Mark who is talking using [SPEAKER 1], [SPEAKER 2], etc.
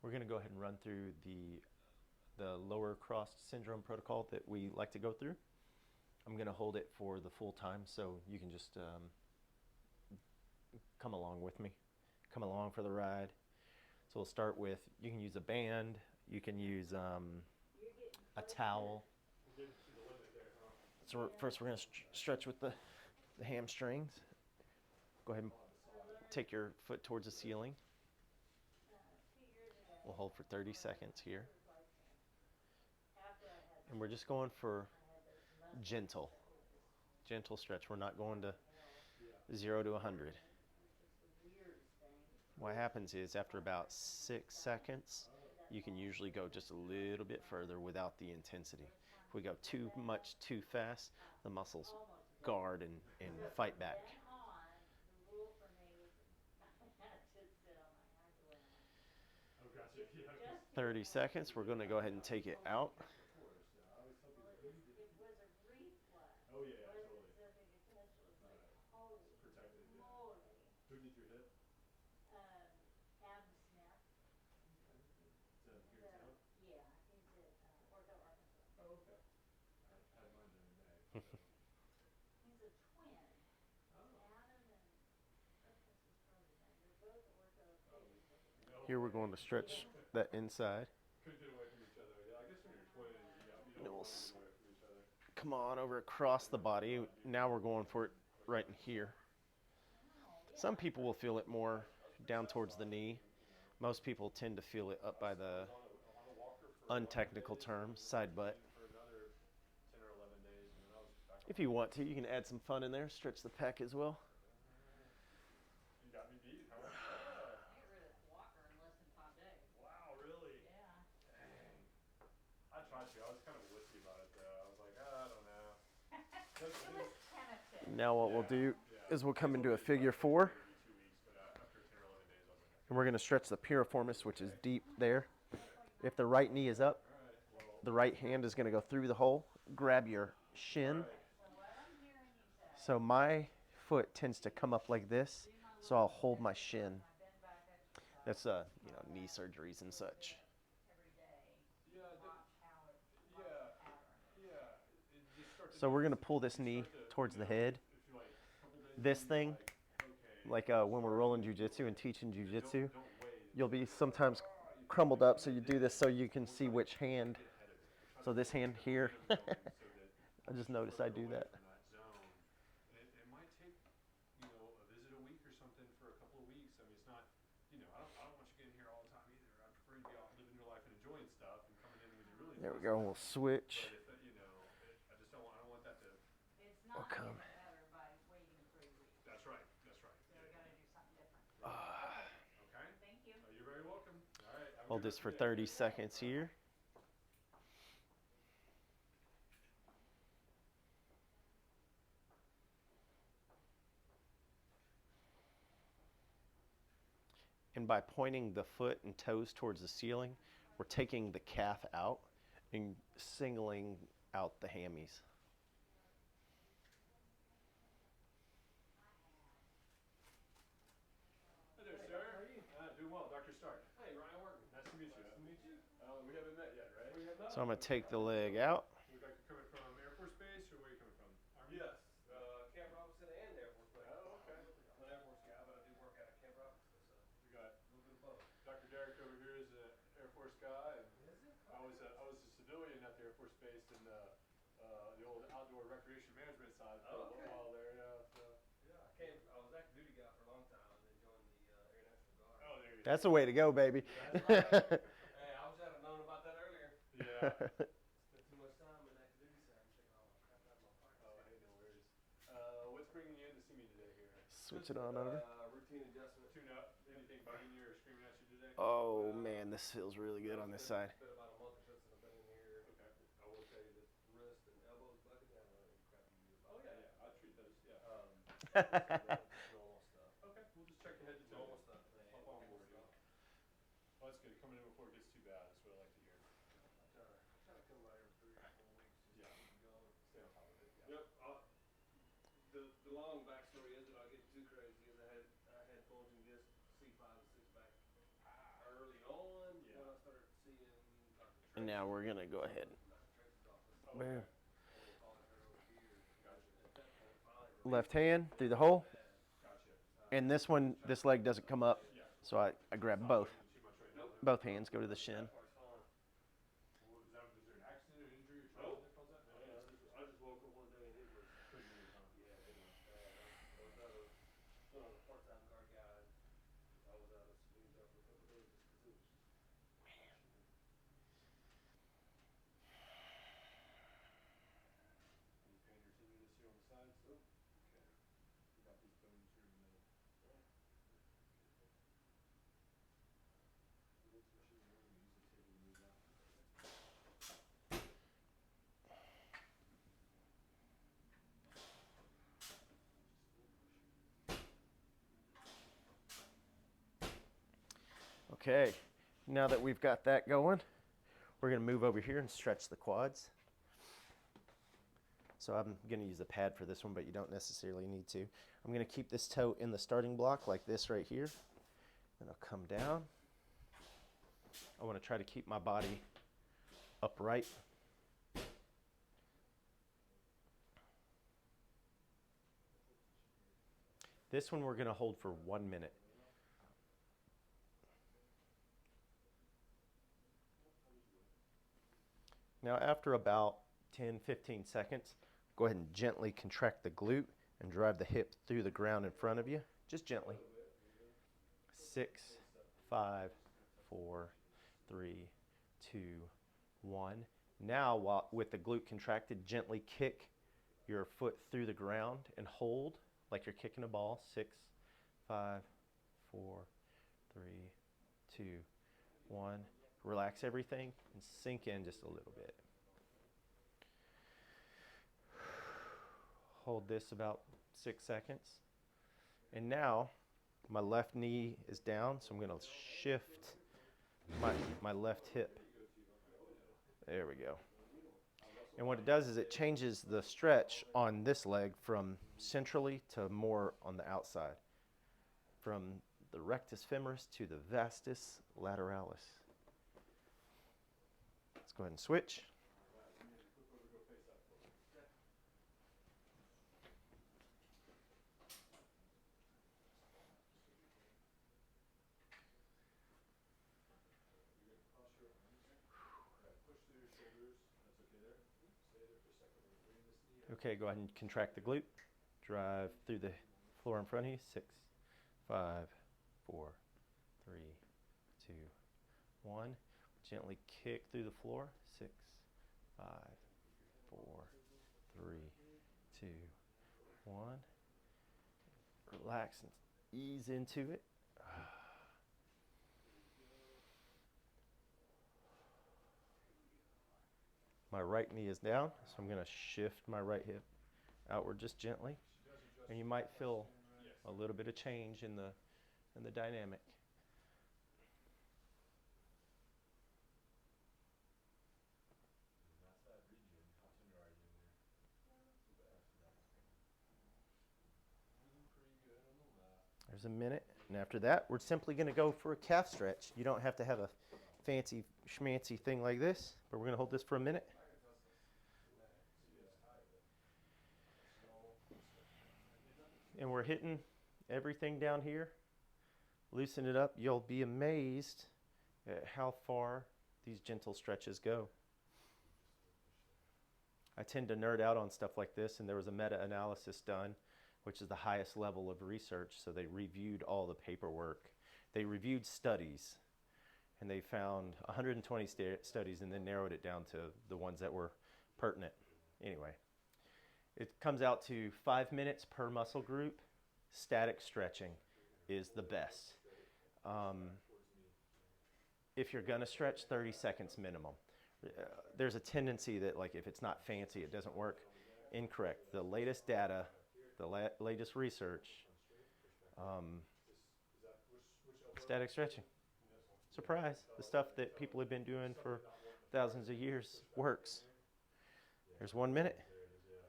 [SPEAKER 1] We're going to go ahead and run through the lower cross syndrome protocol that we like to go through. I'm going to hold it for the full time, so you can just come along with me. Come along for the ride. So we'll start with, you can use a band, you can use a towel. So first we're going to stretch with the hamstrings. Go ahead and take your foot towards the ceiling. We'll hold for 30 seconds here. And we're just going for gentle stretch. We're not going to 0 to 100. What happens is after about 6 seconds, you can usually go just a little bit further without the intensity. If we go too much too fast, the muscles guard and fight back. 30 seconds, we're going to go ahead and take it out. Here we're going to stretch that inside. And we'll come on over across the body. Now we're going for it right in here. Some people will feel it more down towards the knee. Most people tend to feel it up by the untechnical term, side butt. If you want to, you can add some fun in there, stretch the pec as well.
[SPEAKER 2] You got me beat, huh? Yeah.
[SPEAKER 3] I got rid of Walker in less than 5 days.
[SPEAKER 2] Wow, really?
[SPEAKER 3] Yeah.
[SPEAKER 2] Dang. I tried to. I was kind of wussy about it, though. I was like, I don't know.
[SPEAKER 3] It was tentative.
[SPEAKER 1] Now what we'll do is we'll come into a figure four. And we're going to stretch the piriformis, which is deep there. If the right knee is up, the right hand is going to go through the hole, grab your shin. So my foot tends to come up like this, so I'll hold my shin. That's knee surgeries and such. So we're going to pull this knee towards the head. This thing, like when we're rolling jiu-jitsu and teaching jiu-jitsu, you'll be sometimes crumbled up, so you do this so you can see which hand. So this hand here, I just noticed I do that.
[SPEAKER 2] It might take, a visit a week or something for a couple of weeks. I mean, it's not, I don't want you getting here all the time either. I prefer you to be out living your life and enjoying stuff and coming in when you really.
[SPEAKER 1] There we go. We'll switch.
[SPEAKER 2] But if, I just don't want that to.
[SPEAKER 3] It's not getting better by waiting 3 weeks.
[SPEAKER 2] That's right. That's right.
[SPEAKER 3] So we got to do something different.
[SPEAKER 2] Okay.
[SPEAKER 3] Thank you.
[SPEAKER 2] You're very welcome. All right.
[SPEAKER 1] Hold this for 30 seconds here. And by pointing the foot and toes towards the ceiling, we're taking the calf out and singling out the hammies.
[SPEAKER 2] Hi there, sir. How are you? Doing well. Dr. Stark. Hey, Ryan Workman. Nice to meet you. Nice to meet you. We haven't met yet, right? We have not.
[SPEAKER 1] So I'm going to take the leg out.
[SPEAKER 2] Would you like to come from Air Force Base, or where are you coming from?
[SPEAKER 4] Yes, Camp Robinson and Air Force Base.
[SPEAKER 2] Oh, okay.
[SPEAKER 4] I'm an Air Force guy, but I do work out at Camp Robinson, so
[SPEAKER 2] We got
[SPEAKER 4] a little bit of both.
[SPEAKER 2] Dr. Derek over here is an Air Force guy. And I was a civilian at the Air Force Base in the old outdoor recreation management side for a little while there. Yeah,
[SPEAKER 4] I was active duty guy for a long time, and then joined the Air National Guard.
[SPEAKER 2] Oh, there you go.
[SPEAKER 1] That's the way to go, baby.
[SPEAKER 4] Hey, I wish I'd have known about that earlier.
[SPEAKER 2] Yeah.
[SPEAKER 4] Spent too much time in active duty, so I'm taking all my crap out of my pocket.
[SPEAKER 2] Oh, hey, no worries. What's bringing you in to see me today here?
[SPEAKER 1] Switch it on over.
[SPEAKER 4] Routine adjustment.
[SPEAKER 2] Tune up. Anything bugging you or screaming at you today?
[SPEAKER 1] Oh, man, this feels really good on this side.
[SPEAKER 4] It's been about a month or so since I've been in here.
[SPEAKER 2] Okay.
[SPEAKER 4] I will tell you that wrist and elbows bugging. I don't know any crap you do about
[SPEAKER 2] Oh, yeah. I'll treat those. Yeah.
[SPEAKER 4] Normal stuff.
[SPEAKER 2] Okay. We'll just check your head to toe.
[SPEAKER 4] Normal stuff.
[SPEAKER 2] Hop on board. Well, that's good. Coming in before it gets too bad. That's what I like to hear.
[SPEAKER 4] I try to come by every 3 or 4 weeks. Just
[SPEAKER 2] Yeah.
[SPEAKER 4] to keep going.
[SPEAKER 2] Stay on top of it. Yeah.
[SPEAKER 4] Yep. The long backstory is that I get too crazy. Is I had bulging disc C5 and 6 back early on.
[SPEAKER 2] Yeah.
[SPEAKER 1] And now we're gonna go ahead. Bam. Left hand through the hole. And this one, this leg doesn't come up, so I grab both. Both hands go to the shin.
[SPEAKER 2] Is there an accident or injury or trauma that caused that?
[SPEAKER 4] I just woke up one day and it was
[SPEAKER 2] Couldn't move, huh?
[SPEAKER 4] I was out of a part-time car guy. I was out of Sabine for a couple of days just because it was
[SPEAKER 2] Any pain or tenderness here on the sides? Okay. You got these bones here in the middle. We'll go to the machine now. We use the table to move that.
[SPEAKER 1] Okay, now that we've got that going, we're gonna move over here and stretch the quads. So I'm gonna use a pad for this one, but you don't necessarily need to. I'm gonna keep this toe in the starting block like this right here. Then I'll come down. I wanna try to keep my body upright. This one we're gonna hold for 1 minute. Now after about 10-15 seconds, go ahead and gently contract the glute and drive the hip through the ground in front of you, just gently. 6, 5, 4, 3, 2, 1. Now with the glute contracted, gently kick your foot through the ground and hold like you're kicking a ball. 6, 5, 4, 3, 2, 1. Relax everything and sink in just a little bit. Hold this about 6 seconds. And now my left knee is down, so I'm going to shift my left hip. There we go. And what it does is it changes the stretch on this leg from centrally to more on the outside, from the rectus femoris to the vastus lateralis. Let's go ahead and switch. Okay, go ahead and contract the glute. Drive through the floor in front of you. 6, 5, 4, 3, 2, 1. Gently kick through the floor. 6, 5, 4, 3, 2, 1. Relax and ease into it. My right knee is down, so I'm going to shift my right hip outward just gently. And you might feel a little bit of change in the dynamic. There's a minute, and after that, we're simply going to go for a calf stretch. You don't have to have a fancy schmancy thing like this, but we're going to hold this for a minute. And we're hitting everything down here. Loosen it up. You'll be amazed at how far these gentle stretches go. I tend to nerd out on stuff like this, and there was a meta-analysis done, which is the highest level of research. So they reviewed all the paperwork. They reviewed studies, and they found 120 studies and then narrowed it down to the ones that were pertinent. Anyway, it comes out to 5 minutes per muscle group. Static stretching is the best. If you're going to stretch, 30 seconds minimum. There's a tendency that, like, if it's not fancy, it doesn't work. Incorrect. The latest data, the latest research, static stretching. Surprise. The stuff that people have been doing for thousands of years works. There's 1 minute.